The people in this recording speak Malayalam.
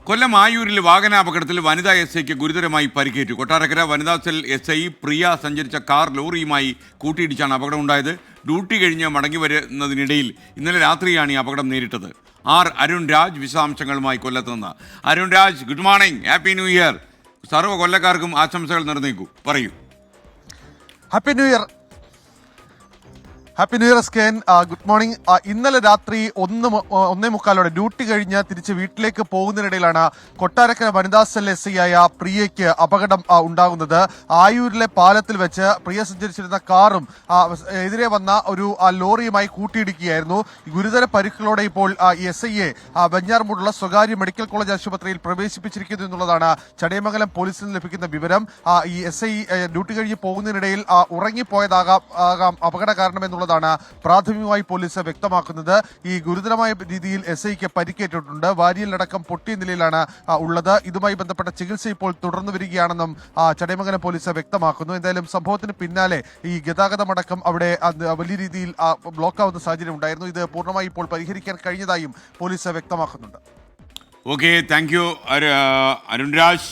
കൊല്ലം ആയൂരിൽ വാഹനാപകടത്തിൽ വനിതാ എസ് ഐക്ക് ഗുരുതരമായി പരിക്കേറ്റു. കൊട്ടാരക്കര വനിതാ സെൽ എസ് ഐ പ്രിയ സഞ്ചരിച്ച കാർ ലോറിയുമായി കൂട്ടിയിടിച്ചാണ് അപകടമുണ്ടായത്. ഡ്യൂട്ടി കഴിഞ്ഞ് മടങ്ങി വരുന്നതിനിടയിൽ ഇന്നലെ രാത്രിയാണ് ഈ അപകടം നേരിട്ടത്. അരുൺ രാജ് വിശദാംശങ്ങളുമായി കൊല്ലത്ത് നിന്ന്. Arun Raj, good morning, happy new year. സർവ്വ കൊല്ലക്കാർക്കും ആശംസകൾ നേർന്നേക്കൂ. പറയൂ. Happy new year. Happy new year സ്കേൻ. Good morning. ഇന്നലെ രാത്രി 1:45 ഡ്യൂട്ടി കഴിഞ്ഞ് തിരിച്ച് വീട്ടിലേക്ക് പോകുന്നതിനിടയിലാണ് കൊട്ടാരക്കര വനിതാ സെൽ എസ് ഐ ആയ പ്രിയയ്ക്ക് അപകടം ഉണ്ടാകുന്നത്. ആയൂരിലെ പാലത്തിൽ വെച്ച് പ്രിയ സഞ്ചരിച്ചിരുന്ന കാറും എതിരെ വന്ന ഒരു ലോറിയുമായി കൂട്ടിയിടിക്കുകയായിരുന്നു. ഗുരുതര പരിക്കുകളോടെ ഇപ്പോൾ എസ് ഐയെ വെഞ്ഞാറമൂടുള്ള സ്വകാര്യ മെഡിക്കൽ കോളേജ് ആശുപത്രിയിൽ പ്രവേശിപ്പിച്ചിരിക്കുന്നു എന്നുള്ളതാണ് ചടയമംഗലം പോലീസിൽ നിന്ന് ലഭിക്കുന്ന വിവരം. ഈ എസ് ഐ ഡ്യൂട്ടി കഴിഞ്ഞ് പോകുന്നതിനിടയിൽ ഉറങ്ങിപ്പോയതാകാം അപകട കാരണമെന്നുള്ള പ്രാഥമികമായി പോലീസ് വ്യക്തമാക്കുന്നത്. ഈ ഗുരുതരമായ രീതിയിൽ എസ് ഐക്ക് പരിക്കേറ്റിട്ടുണ്ട്. വാരിയലടക്കം പൊട്ടിയ നിലയിലാണ് ഉള്ളത്. ഇതുമായി ബന്ധപ്പെട്ട ചികിത്സ ഇപ്പോൾ തുടർന്നു വരികയാണെന്നും ചടയമംഗലം പോലീസ് വ്യക്തമാക്കുന്നു. എന്തായാലും സംഭവത്തിന് പിന്നാലെ ഈ ഗതാഗതമടക്കം അവിടെ വലിയ രീതിയിൽ ബ്ലോക്കാവുന്ന സാഹചര്യം ഉണ്ടായിരുന്നു. ഇത് പൂർണ്ണമായി ഇപ്പോൾ പരിഹരിക്കാൻ കഴിഞ്ഞതായും പോലീസ് വ്യക്തമാക്കുന്നുണ്ട്. Okay, thank you Arun Raj.